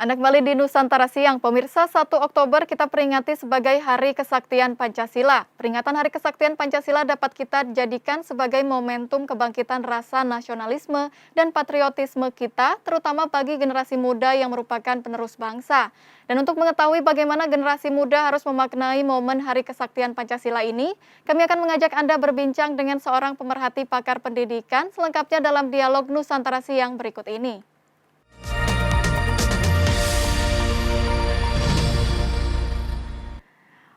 Anda kembali di Nusantara Siang. Pemirsa, 1 Oktober kita peringati sebagai Hari Kesaktian Pancasila. Peringatan Hari Kesaktian Pancasila dapat kita jadikan sebagai momentum kebangkitan rasa nasionalisme dan patriotisme kita, terutama bagi generasi muda yang merupakan penerus bangsa. Dan untuk mengetahui bagaimana generasi muda harus memaknai momen Hari Kesaktian Pancasila ini, kami akan mengajak Anda berbincang dengan seorang pemerhati pakar pendidikan, selengkapnya dalam dialog Nusantara Siang berikut ini.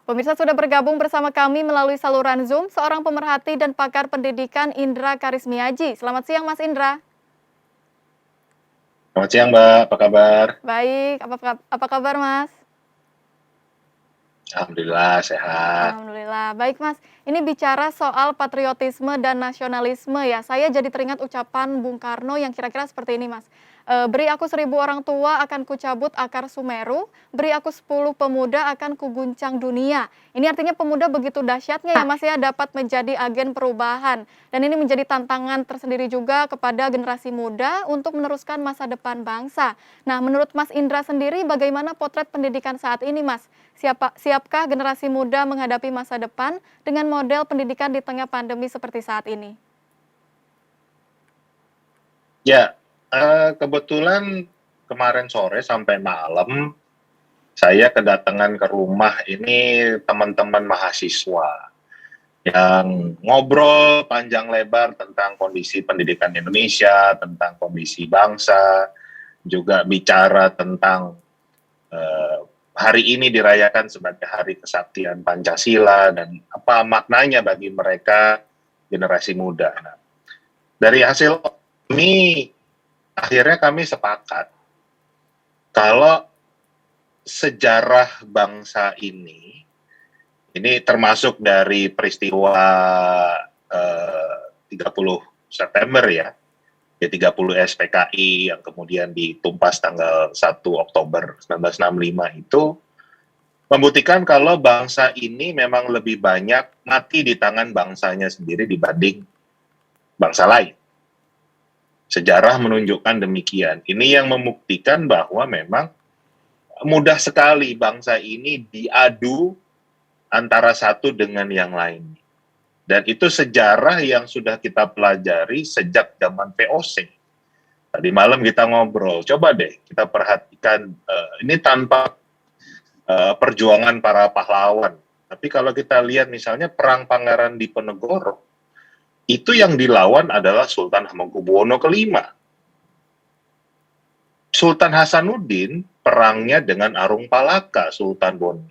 Pemirsa, sudah bergabung bersama kami melalui saluran Zoom seorang pemerhati dan pakar pendidikan, Indra Karismiaji. Selamat siang Mas Indra. Selamat siang Mbak, apa kabar? Baik, apa kabar Mas? Alhamdulillah sehat. Alhamdulillah. Baik Mas, ini bicara soal patriotisme dan nasionalisme ya. Saya jadi teringat ucapan Bung Karno yang kira-kira seperti ini Mas. Beri aku 1.000 orang tua akan kucabut akar Sumeru, beri aku 10 pemuda akan kuguncang dunia. Ini artinya pemuda begitu dahsyatnya ya Mas ya, dapat menjadi agen perubahan. Dan ini menjadi tantangan tersendiri juga kepada generasi muda untuk meneruskan masa depan bangsa. Nah, menurut Mas Indra sendiri bagaimana potret pendidikan saat ini Mas? Siapkah generasi muda menghadapi masa depan dengan model pendidikan di tengah pandemi seperti saat ini? Ya, kebetulan kemarin sore sampai malam saya kedatangan ke rumah ini teman-teman mahasiswa yang ngobrol panjang lebar tentang kondisi pendidikan Indonesia, tentang kondisi bangsa, juga bicara tentang hari ini dirayakan sebagai Hari Kesaktian Pancasila dan apa maknanya bagi mereka generasi muda. Nah, dari hasil ini akhirnya kami sepakat kalau sejarah bangsa ini termasuk dari peristiwa 30 September ya 30 SPKI yang kemudian ditumpas tanggal 1 Oktober 1965 itu membuktikan kalau bangsa ini memang lebih banyak mati di tangan bangsanya sendiri dibanding bangsa lain. Sejarah menunjukkan demikian. Ini yang membuktikan bahwa memang mudah sekali bangsa ini diadu antara satu dengan yang lain. Dan itu sejarah yang sudah kita pelajari sejak zaman VOC. Tadi malam kita ngobrol, coba deh kita perhatikan, ini tanpa perjuangan para pahlawan. Tapi kalau kita lihat misalnya Perang Pangeran Diponegoro, itu yang dilawan adalah Sultan Hamengkubuwono V. Sultan Hasanuddin perangnya dengan Arung Palaka, Sultan Boni.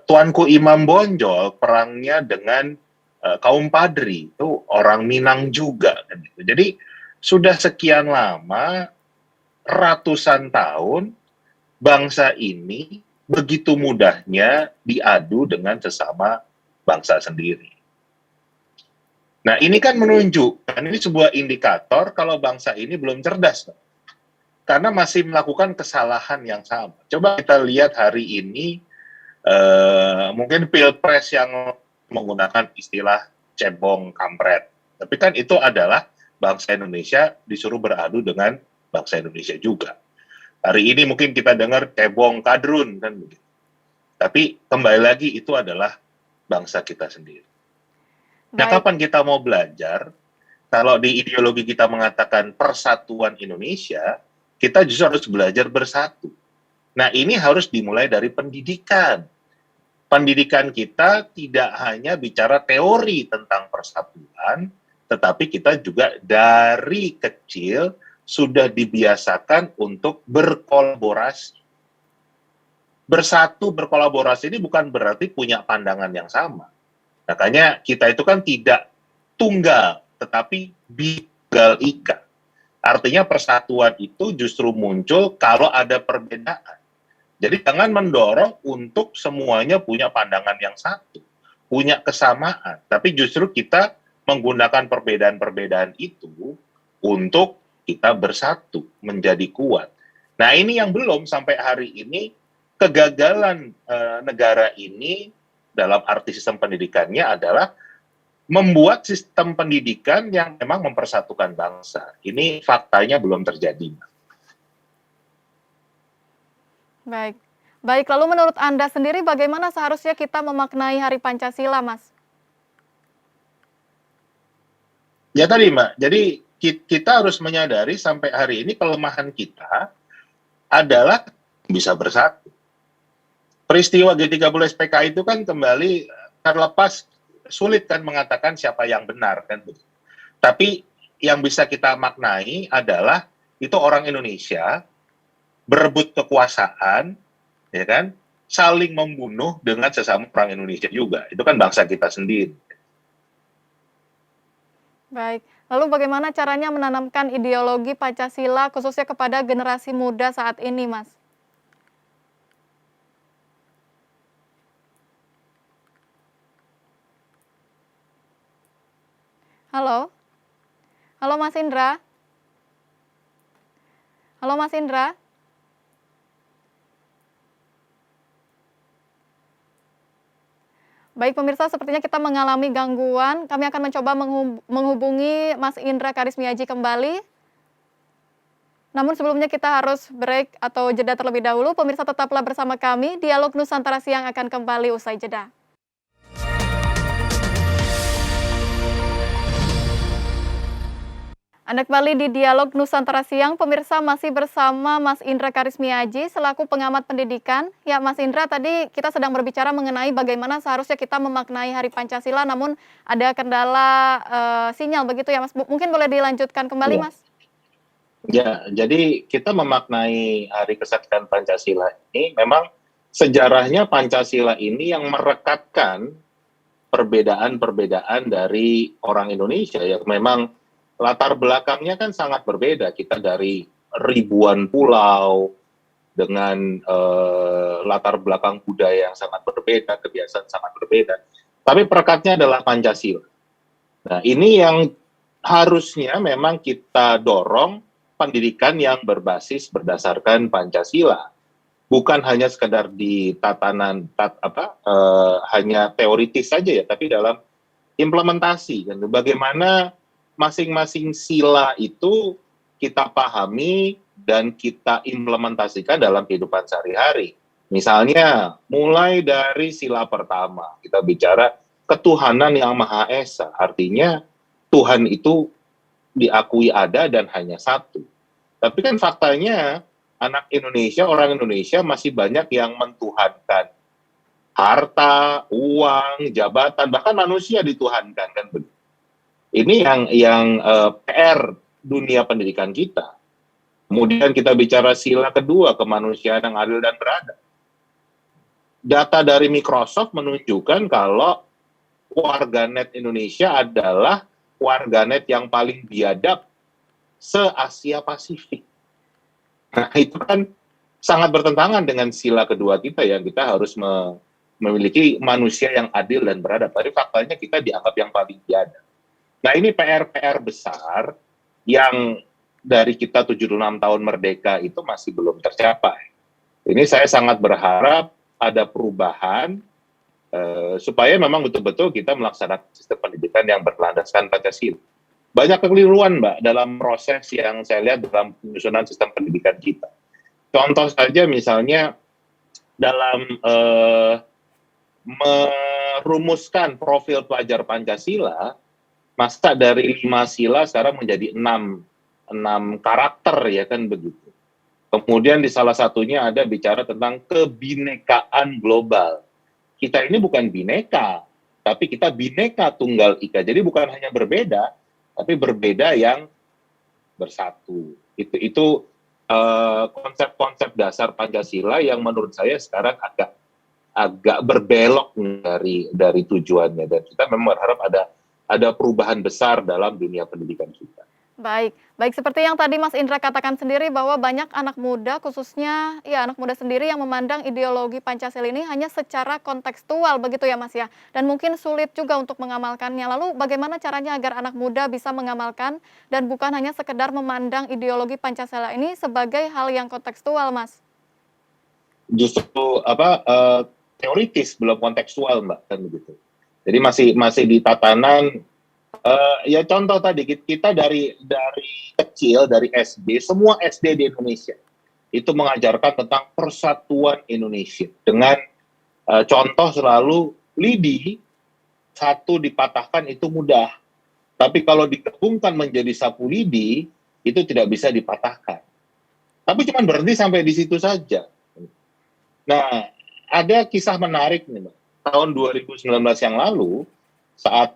Tuanku Imam Bonjol perangnya dengan kaum Padri, itu orang Minang juga. Jadi sudah sekian lama, ratusan tahun, bangsa ini begitu mudahnya diadu dengan sesama bangsa sendiri. Nah, ini kan menunjukkan, ini sebuah indikator kalau bangsa ini belum cerdas. Karena masih melakukan kesalahan yang sama. Coba kita lihat hari ini, mungkin pilpres yang menggunakan istilah cebong kampret. Tapi kan itu adalah bangsa Indonesia disuruh beradu dengan bangsa Indonesia juga. Hari ini mungkin kita dengar cebong kadrun kan begitu. Tapi kembali lagi itu adalah bangsa kita sendiri. Nah, kapan kita mau belajar? Kalau di ideologi kita mengatakan persatuan Indonesia, kita justru harus belajar bersatu. Nah, ini harus dimulai dari pendidikan. Pendidikan kita tidak hanya bicara teori tentang persatuan, tetapi kita juga dari kecil sudah dibiasakan untuk berkolaborasi. Bersatu, berkolaborasi ini bukan berarti punya pandangan yang sama. Makanya kita itu kan tidak tunggal, tetapi tunggal ika. Artinya persatuan itu justru muncul kalau ada perbedaan. Jadi jangan mendorong untuk semuanya punya pandangan yang satu, punya kesamaan. Tapi justru kita menggunakan perbedaan-perbedaan itu untuk kita bersatu, menjadi kuat. Nah, ini yang belum sampai hari ini, kegagalan negara ini dalam arti sistem pendidikannya adalah membuat sistem pendidikan yang memang mempersatukan bangsa. Ini faktanya belum terjadi. Baik. Baik, lalu menurut Anda sendiri bagaimana seharusnya kita memaknai Hari Pancasila, Mas? Ya tadi Mbak, jadi kita harus menyadari sampai hari ini kelemahan kita adalah bisa bersatu. Peristiwa G30 SPK itu kan kembali terlepas sulit kan mengatakan siapa yang benar kan. Tapi yang bisa kita maknai adalah itu orang Indonesia berebut kekuasaan, ya kan, saling membunuh dengan sesama orang Indonesia juga. Itu kan bangsa kita sendiri. Baik. Lalu bagaimana caranya menanamkan ideologi Pancasila khususnya kepada generasi muda saat ini, Mas? Halo? Halo Mas Indra? Halo Mas Indra? Baik pemirsa, sepertinya kita mengalami gangguan. Kami akan mencoba menghubungi Mas Indra Karismiaji kembali. Namun sebelumnya kita harus break atau jeda terlebih dahulu. Pemirsa tetaplah bersama kami, Dialog Nusantara Siang akan kembali usai jeda. Anda kembali di Dialog Nusantara Siang, pemirsa masih bersama Mas Indra Karismiaji selaku pengamat pendidikan. Ya Mas Indra, tadi kita sedang berbicara mengenai bagaimana seharusnya kita memaknai Hari Pancasila, namun ada kendala sinyal begitu ya Mas. Mungkin boleh dilanjutkan kembali Ya. Mas? Ya, jadi kita memaknai Hari Kesatuan Pancasila ini memang sejarahnya Pancasila ini yang merekatkan perbedaan-perbedaan dari orang Indonesia yang memang latar belakangnya kan sangat berbeda. Kita dari ribuan pulau dengan latar belakang budaya yang sangat berbeda, kebiasaan sangat berbeda. Tapi perekatnya adalah Pancasila. Nah, ini yang harusnya memang kita dorong pendidikan yang berbasis berdasarkan Pancasila. Bukan hanya sekedar di tatanan hanya teoritis saja ya, tapi dalam implementasi kan bagaimana masing-masing sila itu kita pahami dan kita implementasikan dalam kehidupan sehari-hari. Misalnya, mulai dari sila pertama, kita bicara ketuhanan yang Maha Esa, artinya Tuhan itu diakui ada dan hanya satu. Tapi kan faktanya, anak Indonesia, orang Indonesia masih banyak yang mentuhankan harta, uang, jabatan, bahkan manusia dituhankan kan begitu. Ini yang PR dunia pendidikan kita. Kemudian kita bicara sila kedua, kemanusiaan yang adil dan beradab. Data dari Microsoft menunjukkan kalau warganet Indonesia adalah warganet yang paling biadab se-Asia Pasifik. Nah, itu kan sangat bertentangan dengan sila kedua kita yang kita harus memiliki manusia yang adil dan beradab. Tapi faktanya kita dianggap yang paling biadab. Nah, ini PR-PR besar yang dari kita 76 tahun merdeka itu masih belum tercapai. Ini saya sangat berharap ada perubahan supaya memang betul-betul kita melaksanakan sistem pendidikan yang berlandaskan Pancasila. Banyak kekeliruan, Mbak, dalam proses yang saya lihat dalam penyusunan sistem pendidikan kita. Contoh saja misalnya dalam merumuskan profil pelajar Pancasila, masa dari 5 sila sekarang menjadi 6 karakter ya kan begitu. Kemudian di salah satunya ada bicara tentang kebinekaan global. Kita ini bukan bineka, tapi kita bineka tunggal ika. Jadi bukan hanya berbeda, tapi berbeda yang bersatu. Itu konsep-konsep dasar Pancasila yang menurut saya sekarang agak berbelok dari tujuannya, dan kita memang berharap ada perubahan besar dalam dunia pendidikan kita. Baik, baik seperti yang tadi Mas Indra katakan sendiri bahwa banyak anak muda khususnya ya anak muda sendiri yang memandang ideologi Pancasila ini hanya secara kontekstual begitu ya Mas ya. Dan mungkin sulit juga untuk mengamalkannya. Lalu bagaimana caranya agar anak muda bisa mengamalkan dan bukan hanya sekedar memandang ideologi Pancasila ini sebagai hal yang kontekstual, Mas? Justru teoritis belum kontekstual, Mbak, kan begitu. Jadi masih di tatanan ya contoh tadi kita dari kecil dari SD, semua SD di Indonesia itu mengajarkan tentang persatuan Indonesia dengan contoh selalu lidi satu dipatahkan itu mudah, tapi kalau digabungkan menjadi sapu lidi itu tidak bisa dipatahkan. Tapi cuma berhenti sampai di situ saja. Nah, ada kisah menarik nih, Mbak. Tahun 2019 yang lalu, saat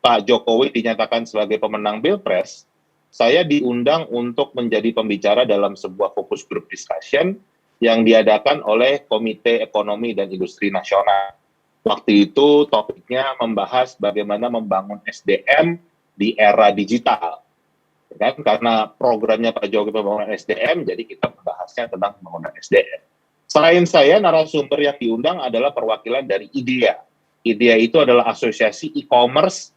Pak Jokowi dinyatakan sebagai pemenang Pilpres, saya diundang untuk menjadi pembicara dalam sebuah focus group discussion yang diadakan oleh Komite Ekonomi dan Industri Nasional. Waktu itu topiknya membahas bagaimana membangun SDM di era digital. Kan? Karena programnya Pak Jokowi pembangunan SDM, jadi kita membahasnya tentang pembangunan SDM. Selain saya, narasumber yang diundang adalah perwakilan dari IDEA. IDEA itu adalah asosiasi e-commerce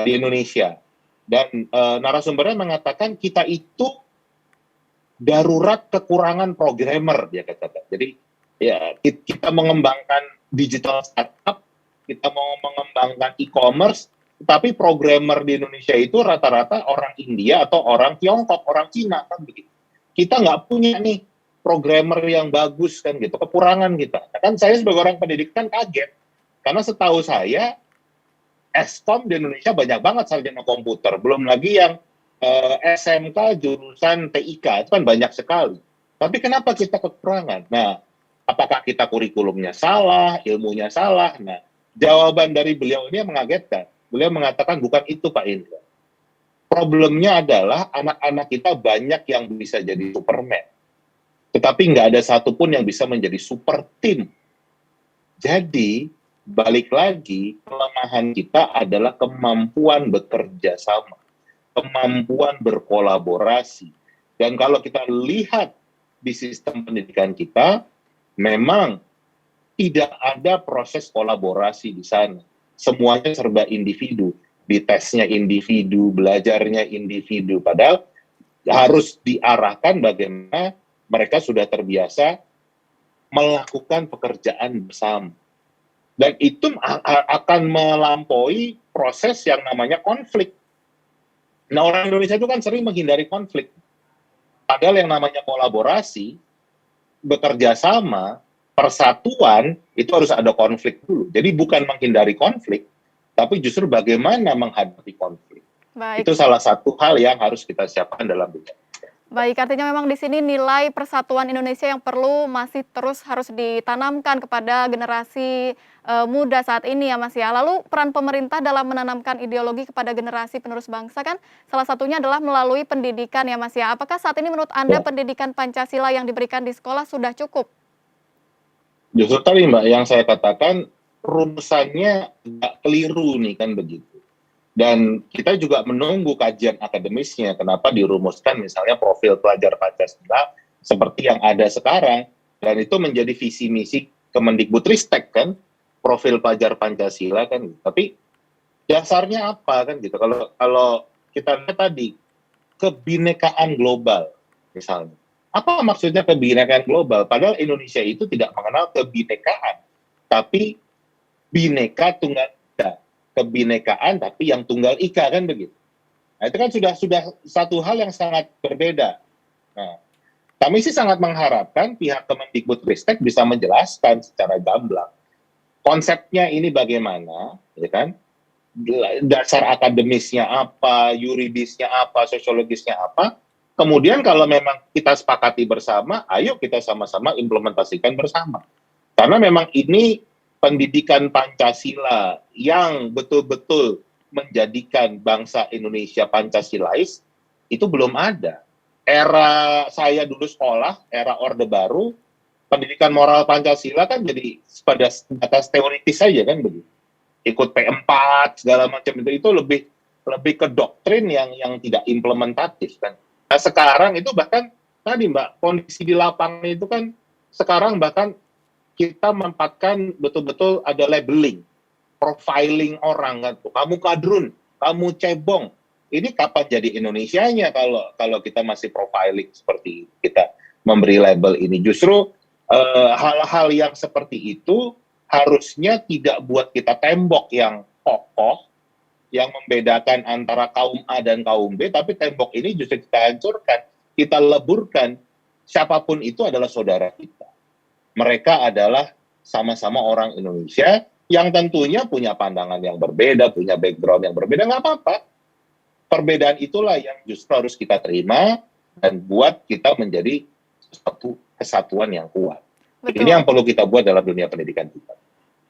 di Indonesia. Dan narasumbernya mengatakan kita itu darurat kekurangan programmer, dia katakan. Jadi ya kita mengembangkan digital startup, kita mau mengembangkan e-commerce, tapi programmer di Indonesia itu rata-rata orang India atau orang Tiongkok, orang Cina kan begitu. Kita nggak punya nih programmer yang bagus kan gitu, kekurangan kita. Kan saya sebagai orang pendidikan kaget, karena setahu saya Eskom di Indonesia banyak banget sarjana komputer, belum lagi yang SMK jurusan TIK, itu kan banyak sekali. Tapi kenapa kita kekurangan? Nah, apakah kita kurikulumnya salah, ilmunya salah? Nah, jawaban dari beliau ini mengagetkan. Beliau mengatakan bukan itu Pak Indra. Problemnya adalah anak-anak kita banyak yang bisa jadi Superman. Tetapi nggak ada satupun yang bisa menjadi super team. Jadi, balik lagi, kelemahan kita adalah kemampuan bekerja sama, kemampuan berkolaborasi. Dan kalau kita lihat di sistem pendidikan kita, memang tidak ada proses kolaborasi di sana. Semuanya serba individu. Di tesnya individu, belajarnya individu. Padahal harus diarahkan bagaimana mereka sudah terbiasa melakukan pekerjaan bersama. Dan itu akan melampaui proses yang namanya konflik. Nah, orang Indonesia itu kan sering menghindari konflik. Padahal yang namanya kolaborasi, bekerja sama, persatuan, itu harus ada konflik dulu. Jadi bukan menghindari konflik, tapi justru bagaimana menghadapi konflik. Baik. Itu salah satu hal yang harus kita siapkan dalam bidang. Baik, artinya memang di sini nilai persatuan Indonesia yang perlu masih terus harus ditanamkan kepada generasi muda saat ini ya Mas ya. Lalu peran pemerintah dalam menanamkan ideologi kepada generasi penerus bangsa kan salah satunya adalah melalui pendidikan ya Mas ya. Apakah saat ini menurut Anda pendidikan Pancasila yang diberikan di sekolah sudah cukup? Justru tadi Mbak, yang saya katakan rumusannya nggak keliru nih kan begitu. Dan kita juga menunggu kajian akademisnya, kenapa dirumuskan misalnya profil pelajar Pancasila seperti yang ada sekarang, dan itu menjadi visi misi Kemendikbudristek kan, profil pelajar Pancasila kan. Tapi dasarnya apa kan gitu? Kalau kita lihat tadi kebinekaan global misalnya, apa maksudnya kebinekaan global? Padahal Indonesia itu tidak mengenal kebinekaan, tapi bineka tunggal ika, kebinekaan tapi yang tunggal ika kan begitu. Nah, itu kan sudah satu hal yang sangat berbeda. Nah, kami sih sangat mengharapkan pihak Kemendikbudristek bisa menjelaskan secara gamblang konsepnya ini bagaimana, ya kan? Dasar akademisnya apa, yuridisnya apa, sosiologisnya apa. Kemudian kalau memang kita sepakati bersama, ayo kita sama-sama implementasikan bersama. Karena memang ini pendidikan Pancasila yang betul-betul menjadikan bangsa Indonesia Pancasilais itu belum ada. Era saya dulu sekolah, era Orde Baru, pendidikan moral Pancasila kan jadi pada atas teoritis saja kan begitu. Ikut P4 segala macam itu lebih ke doktrin yang tidak implementatif kan. Nah, sekarang itu bahkan tadi Mbak, kondisi di lapangan itu kan sekarang bahkan kita menempatkan betul-betul ada labeling, profiling orang kan. Kamu kadrun, kamu cebong. Ini kapan jadi Indonesianya kalau kita masih profiling seperti kita memberi label ini. Justru hal-hal yang seperti itu harusnya tidak buat kita tembok yang kokoh, yang membedakan antara kaum A dan kaum B, tapi tembok ini justru kita hancurkan, kita leburkan. siapapun itu adalah saudara kita. Mereka adalah sama-sama orang Indonesia yang tentunya punya pandangan yang berbeda, punya background yang berbeda, nggak apa-apa. Perbedaan itulah yang justru harus kita terima dan buat kita menjadi satu kesatuan yang kuat. Ini yang Betul. perlu kita buat dalam dunia pendidikan kita.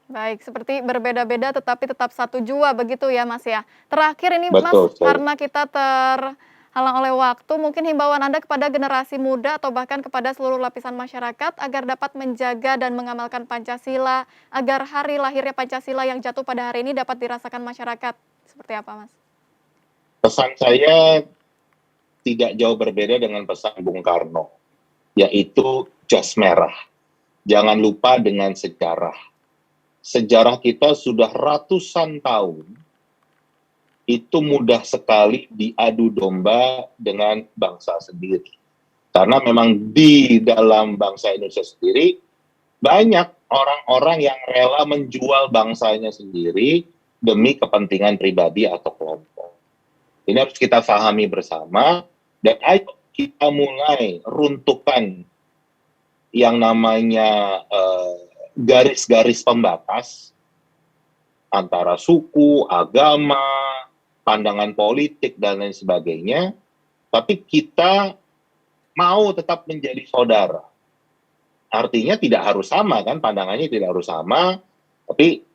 Baik, seperti berbeda-beda tetapi tetap satu jua begitu ya Mas ya. Terakhir ini Mas, Betul, betul. karena kita terhalang oleh waktu, mungkin himbauan Anda kepada generasi muda atau bahkan kepada seluruh lapisan masyarakat agar dapat menjaga dan mengamalkan Pancasila, agar hari lahirnya Pancasila yang jatuh pada hari ini dapat dirasakan masyarakat. Seperti apa Mas? Pesan saya tidak jauh berbeda dengan pesan Bung Karno, yaitu jas merah. Jangan lupa dengan sejarah. Sejarah kita sudah ratusan tahun, itu mudah sekali diadu domba dengan bangsa sendiri. Karena memang di dalam bangsa Indonesia sendiri, banyak orang-orang yang rela menjual bangsanya sendiri demi kepentingan pribadi atau kelompok. Ini harus kita pahami bersama, dan ayo kita mulai runtuhkan yang namanya garis-garis pembatas antara suku, agama, pandangan politik, dan lain sebagainya, tapi kita mau tetap menjadi saudara. Artinya tidak harus sama kan, pandangannya tidak harus sama, tapi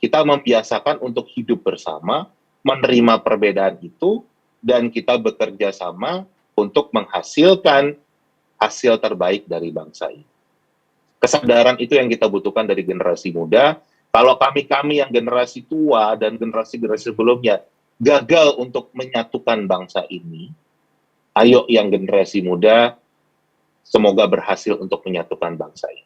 kita membiasakan untuk hidup bersama, menerima perbedaan itu, dan kita bekerja sama untuk menghasilkan hasil terbaik dari bangsa ini. Kesadaran itu yang kita butuhkan dari generasi muda. Kalau kami-kami yang generasi tua dan generasi-generasi sebelumnya gagal untuk menyatukan bangsa ini, ayo yang generasi muda semoga berhasil untuk menyatukan bangsa ini.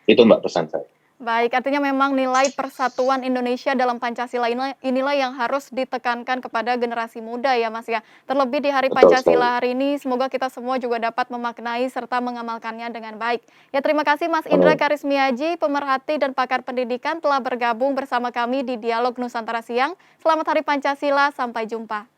Itu Mbak pesan saya. Baik, artinya memang nilai persatuan Indonesia dalam Pancasila inilah yang harus ditekankan kepada generasi muda ya Mas ya. Terlebih di Hari Betul sekali. Pancasila hari ini, semoga kita semua juga dapat memaknai serta mengamalkannya dengan baik. Ya terima kasih Mas Indra Amin. Karismiaji, pemerhati dan pakar pendidikan telah bergabung bersama kami di Dialog Nusantara Siang. Selamat Hari Pancasila, sampai jumpa.